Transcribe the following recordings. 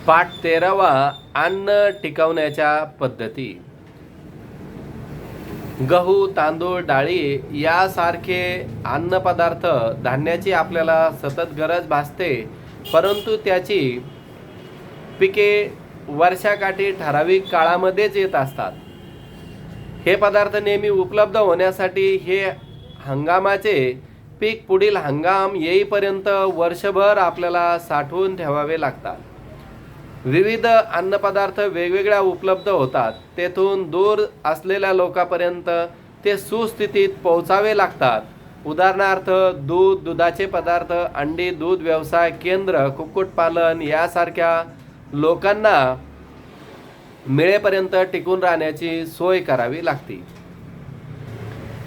पाठ 13वा अन्न टिकवण्याच्या पद्धती. गहू, तांदूळ, डाळी यासारखे अन्नपदार्थ धान्याची आपल्याला सतत गरज भासते, परंतु त्याची पिके वर्षाकाठी ठराविक काळामध्येच येत असतात. हे पदार्थ नेहमी उपलब्ध होण्यासाठी हे हंगामाचे पीक पुढील हंगाम येईपर्यंत वर्षभर आपल्याला साठवून ठेवावे लागतात. विविध अन्नपदार्थ वेगवेगळ्या उपलब्ध होतात. तेथून दूर असलेल्या लोकांपर्यंत ते सुस्थितीत पोहोचावे लागतात. उदाहरणार्थ दूध, दुधाचे पदार्थ, अंडी, दूध व्यवसाय केंद्र, कुक्कुटपालन यासारख्या लोकांना मिळेपर्यंत टिकून राहण्याची सोय करावी लागते.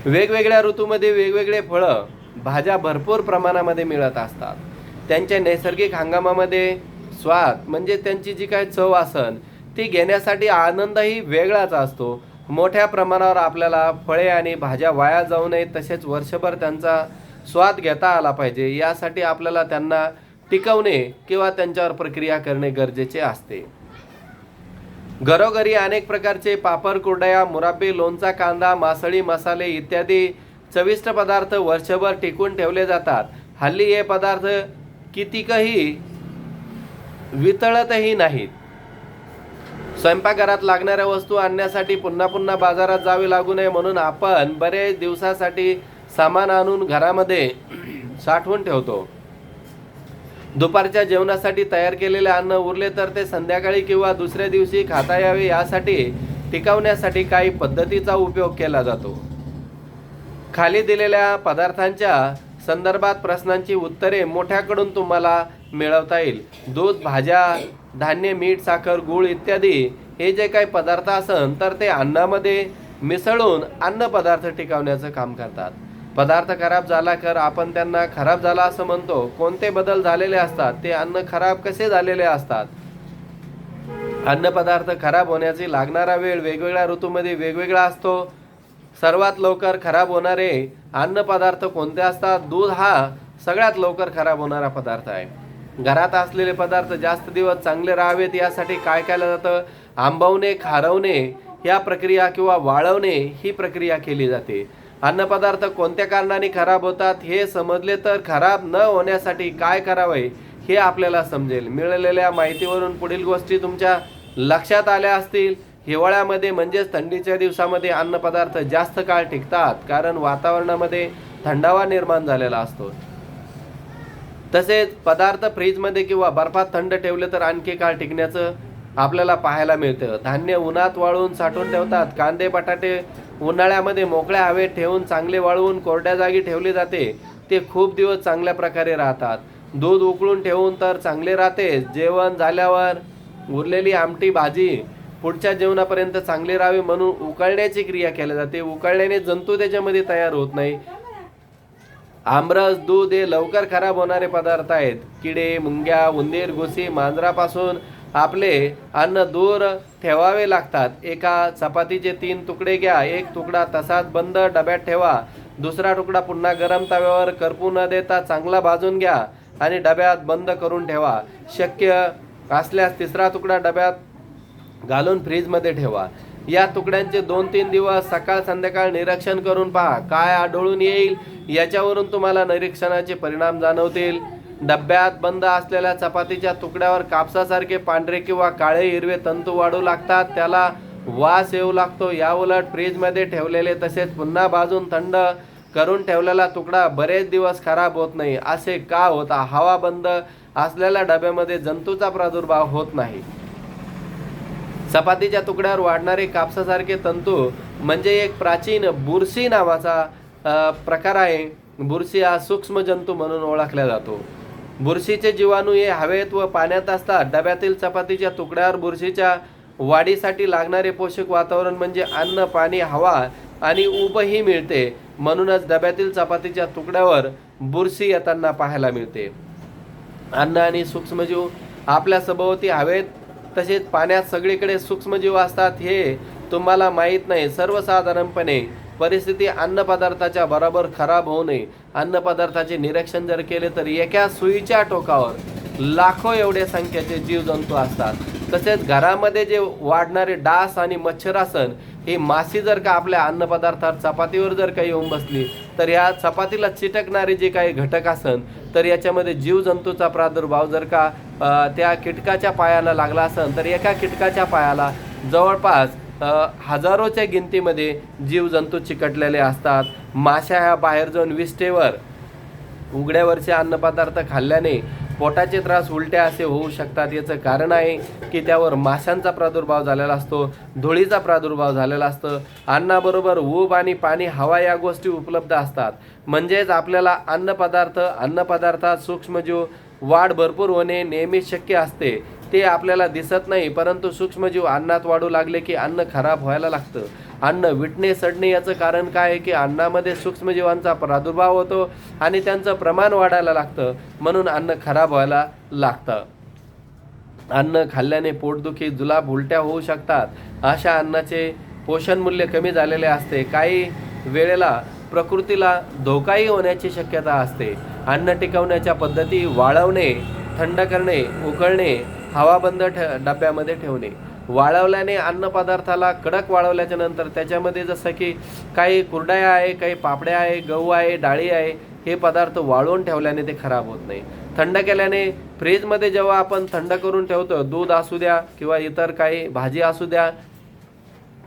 वेगवेगळ्या ऋतूमध्ये वेगवेगळे फळं, भाज्या भरपूर प्रमाणामध्ये मिळत असतात. त्यांच्या नैसर्गिक हंगामामध्ये स्वाद म्हणजे त्यांची जी काही चव असन ती घेण्यासाठी आनंदही वेगळाच असतो. मोठ्या प्रमाणावर आपल्याला फळे आणि भाज्या वाया जाऊ नये, तसेच वर्षभर त्यांचा स्वाद घेता आला पाहिजे. यासाठी आपल्याला त्यांना टिकवणे किंवा त्यांच्यावर प्रक्रिया करणे गरजेचे असते. घरोघरी अनेक प्रकारचे पापड, कुरडया, मुराब्बे, लोणचा, कांदा, मासळी, मसाले इत्यादी चविष्ट पदार्थ वर्षभर टिकून ठेवले जातात. हल्ली हे पदार्थ कितीकही वितळतही नाहीत. स्वयंपाकघरात लागणाऱ्या वस्तू आणण्यासाठी पुन्हा पुन्हा बाजारात जावे लागू नये म्हणून आपण बरेच दिवसासाठी सामान आणून घरामध्ये साठवून ठेवतो. दुपारच्या जेवणासाठी तयार केलेले अन्न उरले तर ते संध्याकाळी किंवा दुसऱ्या दिवशी खाता यावे यासाठी टिकवण्यासाठी काही पद्धतीचा उपयोग केला जातो. खाली दिलेल्या पदार्थांच्या संदर्भात प्रश्नांची उत्तरे मोठ्याकडून तुम्हाला मिळवता येईल. दूध, भाज्या, धान्य, मीठ, साखर, गूळ इत्यादी हे जे काही पदार्थ असन तर ते अन्नामध्ये मिसळून अन्नपदार्थ टिकवण्याचं काम करतात. पदार्थ खराब झाला तर आपण त्यांना खराब झाला असं म्हणतो. कोणते बदल झालेले असतात, ते अन्न खराब कसे झालेले असतात. अन्नपदार्थ खराब होण्याची लागणारा वेळ वेगवेगळ्या ऋतूमध्ये वेगवेगळा असतो. सर्वात लवकर खराब होणारे अन्नपदार्थ कोणते असतात? दूध हा सगळ्यात लवकर खराब होणारा पदार्थ आहे. घरात असलेले पदार्थ जास्त दिवस चांगले राहावेत यासाठी काय केलं जातं? आंबवणे, खारवणे या प्रक्रिया किंवा वाळवणे ही प्रक्रिया केली जाते. अन्नपदार्थ कोणत्या कारणाने खराब होतात हे समजले तर खराब न होण्यासाठी काय करावे हे आपल्याला समजेल. मिळालेल्या माहितीवरून पुढील गोष्टी तुमच्या लक्षात आल्या असतील. हिवाळ्यामध्ये म्हणजेच थंडीच्या दिवसामध्ये अन्नपदार्थ जास्त काळ टिकतात, कारण वातावरणामध्ये थंडावा निर्माण झालेला असतो. तसेच पदार्थ फ्रीजमध्ये किंवा बर्फात थंड ठेवले तर आणखी काळ टिकण्याचं आपल्याला पाहायला मिळतं. धान्य उन्हात वाळवून साठवून ठेवतात. कांदे, बटाटे उन्हाळ्यामध्ये मोकळ्या हवेत ठेवून चांगले वाळवून कोरड्या जागी ठेवले जाते. ते खूप दिवस चांगल्या प्रकारे राहतात. दूध उकळून ठेवून तर चांगले राहते. जेवण झाल्यावर उरलेली आमटी, भाजी पुढच्या जेवणापर्यंत चांगले राहावे म्हणून उकळण्याची क्रिया केली जाते. उकळल्याने जंतू त्याच्यामध्ये तयार होत नाही. आमरस, दूध हे लवकर खराब होणारे पदार्थ आहेत. किडे, मुंग्या, उंदीर, घुशी, मांजरापासून आपले अन्न दूर ठेवावे लागतात. एका चपातीचे 3 तुकडे घ्या. एक तुकडा तसाच बंद डब्यात ठेवा. दुसरा तुकडा पुन्हा गरम तव्यावर करपू न देता चांगला भाजून घ्या आणि डब्यात बंद करून ठेवा. शक्य असल्यास तिसरा तुकडा डब्यात घालून फ्रीजमध्ये ठेवा. या तुकड्यांचे 2-3 दिवस सकाळ संध्याकाळ निरीक्षण करून पहा. काय आढळून येईल याच्यावरून तुम्हाला निरीक्षणाचे परिणाम जाणवतील. डब्यात बंद असलेल्या चपातीच्या तुकड्यावर कापसासारखे पांढरे किंवा काळे हिरवे तंतू वाढू लागतात. त्याला वास येऊ लागतो. याउलट फ्रीजमध्ये ठेवलेले तसेच पुन्हा भाजून थंड करून ठेवलेला तुकडा बरेच दिवस खराब होत नाही. असे का होता? हवा बंद असलेल्या डब्यामध्ये जंतूचा प्रादुर्भाव होत नाही. चपातीच्या तुकड्यावर वाढणारे कापसासारखे तंतू म्हणजे एक प्राचीन बुरशी नावाचा प्रकार आहे. बुरशी हा सूक्ष्म जंतू म्हणून ओळखला जातो. बुरशीचे जीवाणू हे हवेत व पाण्यात असतात. डब्यातील चपातीच्या तुकड्यावर बुरशीच्या वाढीसाठी लागणारे पोषक वातावरण म्हणजे अन्न, पाणी, हवा आणि ऊबही मिळते. म्हणूनच डब्यातील चपातीच्या तुकड्यावर बुरशी येताना पाहायला मिळते. अन्न आणि सूक्ष्मजीव आपल्या सभोवती हवेत तसेच पाण्यात सगळीकडे सूक्ष्मजीव असतात हे तुम्हाला माहीत नाही. सर्वसाधारणपणे परिस्थिती अन्नपदार्थाच्या बरोबर खराब होऊ नये. अन्नपदार्थाचे निरीक्षण जर केले तर एका सुईच्या टोकावर लाखो एवढ्या संख्येचे जीवजंतू असतात. तसेच घरामध्ये जे वाढणारे डास आणि मच्छरासन ही माशी जर का आपल्या अन्नपदार्थात चपातीवर जर काही येऊन बसली तर या चपातीला चिटकणारे जे काही घटक असन तर याच्यामध्ये जीवजंतूचा प्रादुर्भाव जर का त्या कीटकाच्या पायाला लागला असन तर एका कीटकाच्या पायाला जवळपास हजारोच्या गिनतीमध्ये जीवजंतू चिकटलेले असतात. माशा ह्या बाहेर जाऊन विष्ठेवर उघड्यावरचे अन्नपदार्थ खाल्ल्याने पोटाचे त्रास, उलट्या असे होऊ शकतात. याचं कारण आहे की त्यावर माशांचा प्रादुर्भाव झालेला असतो, धुळीचा प्रादुर्भाव झालेला असतो. अन्नाबरोबर ऊब आणि पाणी, हवा या गोष्टी उपलब्ध असतात. म्हणजेच आपल्याला अन्नपदार्थात सूक्ष्मजीव वाढ भरपूर होणे नेहमी शक्य असते. ते आपल्याला दिसत नाही, परंतु सूक्ष्मजीव अन्नात वाढू लागले की अन्न खराब व्हायला लागतं. अन्न विटणे, सडणे याचं कारण काय आहे की अन्नामध्ये सूक्ष्मजीवांचा प्रादुर्भाव होतो आणि त्यांचं प्रमाण वाढायला लागतं, म्हणून अन्न खराब व्हायला लागतं. अन्न खाल्ल्याने पोटदुखी, जुलाब, उलट्या होऊ शकतात. अशा अन्नाचे पोषण मूल्य कमी झालेले असते. काही वेळेला प्रकृतीला धोकाही होण्याची शक्यता असते. अन्न टिकवण्याच्या पद्धती: वाळवणे, थंड करणे, उकळणे, हवाबंद डब्यामध्ये ठेवणे. वाळवल्याने अन्नपदार्थाला कडक वाळवल्याच्या नंतर त्याच्यामध्ये जसं की काही कुरडया आहे, काही पापड्या आहे, गहू आहे, डाळी आहे, हे पदार्थ वाळवून ठेवल्याने ते खराब होत नाही. थंड केल्याने फ्रीजमध्ये जेव्हा आपण थंड करून ठेवतो, दूध असू द्या किंवा इतर काही भाजी असू द्या,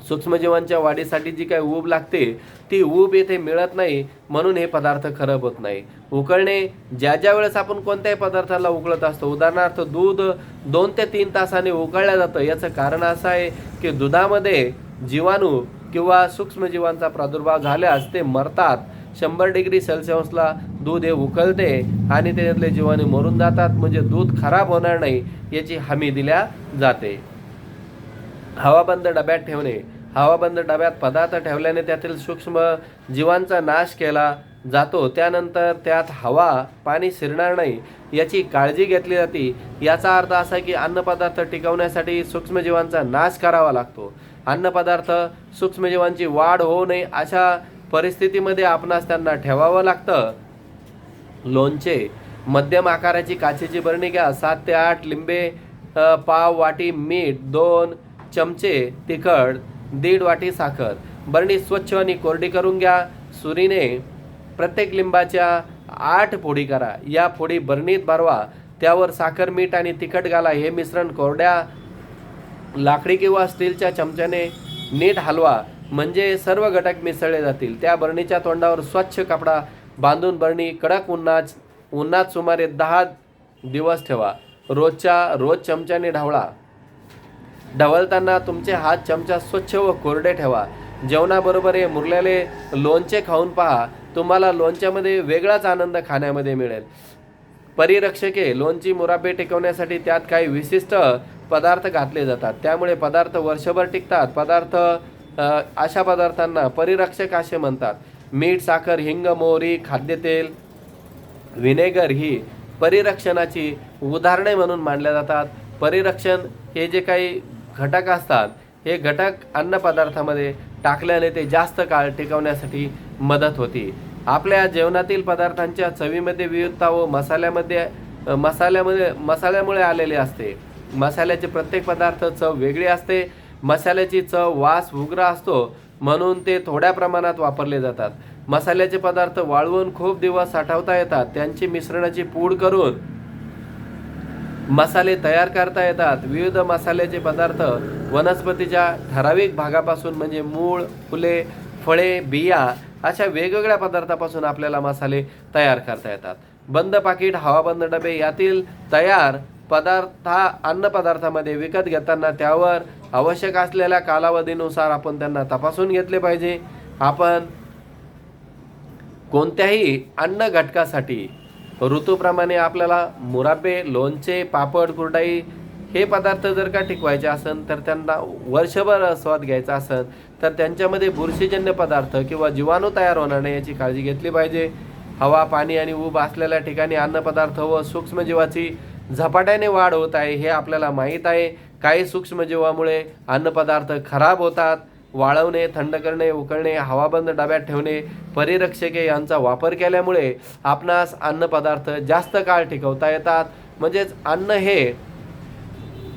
सूक्ष्मजीवांच्या वाढीसाठी जी काही ऊब लागते ती ऊब येथे मिळत नाही, म्हणून हे पदार्थ खराब होत नाही. उकळणे: ज्या वेळेस आपण कोणत्याही पदार्थाला उकळत असतो, उदाहरणार्थ दूध 2 ते 3 तासाने उकळलं जातं. याचं कारण असं आहे की दुधामध्ये जीवाणू किंवा सूक्ष्मजीवांचा प्रादुर्भाव झाल्यास ते मरतात. 100 डिग्री सेल्सिअसला दूध हे उकळते आणि त्याच्यातले जीवाणू मरून जातात, म्हणजे दूध खराब होणार नाही याची हमी दिल्या जाते. हवाबंद डब्यात ठेवणे: हवाबंद डब्यात पदार्थ ठेवल्याने त्यातील सूक्ष्म जीवांचा नाश केला जातो. त्यानंतर त्यात हवा, पाणी शिरणार नाही याची काळजी घेतली जाते. याचा अर्थ असा की अन्नपदार्थ टिकवण्यासाठी सूक्ष्मजीवांचा नाश करावा लागतो. अन्नपदार्थ सूक्ष्मजीवांची वाढ होऊ नये अशा परिस्थितीमध्ये आपणास त्यांना ठेवावं लागतं. लोणचे: मध्यम आकाराची काचेची बरणी घ्या. 7 ते 8 लिंबे, पाव वाटी मीठ, 2 चमचे तिखट, 1.5 वाटी साखर. बरणी स्वच्छ आणि कोरडी करून घ्या. सुरीने प्रत्येक लिंबाच्या 8 फोडी करा. या फोडी बरणीत भरवा. त्यावर साखर, मीठ आणि तिखट घाला. हे मिश्रण कोरड्या लाकडी किंवा स्टीलच्या चमच्याने नीट हलवा, म्हणजे सर्व घटक मिसळले जातील. त्या बरणीच्या तोंडावर स्वच्छ कपडा बांधून बरणी कडक उन्हात सुमारे 10 दिवस ठेवा. रोज चमच्याने ढवळा. ढवळताना तुमचे हात चमचा स्वच्छ व कोरडे ठेवा. जेवणाबरोबर हे मुरलेले लोणचे खाऊन पहा. तुम्हाला लोणच्यामध्ये वेगळाच आनंद खाण्यामध्ये मिळेल. परिरक्षके: लोणची मुराबे टिकवण्यासाठी त्यात काही विशिष्ट पदार्थ घातले जातात, त्यामुळे पदार्थ वर्षभर टिकतात. अशा पदार्थांना परिरक्षक असे म्हणतात. मीठ, साखर, हिंग, मोहरी, खाद्यतेल, व्हिनेगर ही परिरक्षणाची उदाहरणे म्हणून मानल्या जातात. परिरक्षण हे जे काही घटक असतात हे घटक अन्नपदार्थामध्ये टाकल्याने ते जास्त काळ टिकवण्यासाठी मदत होती. आपल्या जेवणातील पदार्थांच्या चवीमध्ये विविधता व मसाल्यामुळे आलेले असते. मसाल्याचे प्रत्येक पदार्थ चव वेगळी असते. मसाल्याची चव, वास, उग्र असतो, म्हणून ते थोड्या प्रमाणात वापरले जातात. मसाल्याचे पदार्थ वाळवून खूप दिवस साठवता येतात. त्यांची मिश्रणाची पूड करून मसाले तयार करता येतात. विविध मसाल्याचे पदार्थ वनस्पतीच्या ठराविक भागापासून, म्हणजे मूळ, फुले, फळे, बिया अशा वेगवेगळ्या पदार्थापासून आपल्याला मसाले तयार करता येतात. बंद पाकिट, हवाबंद डबे यातील तयार पदार्थ अन्नपदार्थामध्ये विकत घेताना त्यावर आवश्यक असलेल्या कालावधीनुसार आपण त्यांना तपासून घेतले पाहिजे. आपण कोणत्याही अन्न घटकासाठी ऋतूप्रमाणे आपल्याला मुराबे, लोणचे, पापड, कुरडई हे पदार्थ जर का टिकवायचे असेल तर त्यांना वर्षभर स्वाद घ्यायचा असेल तर त्यांच्यामध्ये बुरशीजन्य पदार्थ किंवा जीवाणू तयार होणार नाही याची काळजी घेतली पाहिजे. हवा, पाणी आणि ऊब असलेल्या ठिकाणी अन्नपदार्थ व सूक्ष्मजीवाची झपाट्याने वाढ होत आहे हे आपल्याला माहीत आहे. काही सूक्ष्मजीवामुळे अन्नपदार्थ खराब होतात. वाळवणे, थंड करणे, उकळणे, हवाबंद डब्यात ठेवणे, परिरक्षके यांचा वापर केल्यामुळे आपणास अन्नपदार्थ जास्त काळ टिकवता येतात. म्हणजेच अन्न हे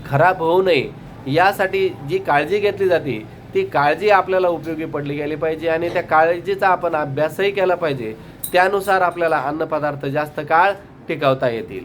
खराब होऊ नये यासाठी जी काळजी घेतली जाते ती काळजी आपल्याला उपयोगी पडली गेली पाहिजे आणि त्या काळजीचा आपण अभ्यासही केला पाहिजे. त्यानुसार आपल्याला अन्नपदार्थ जास्त काळ टिकवता येतील.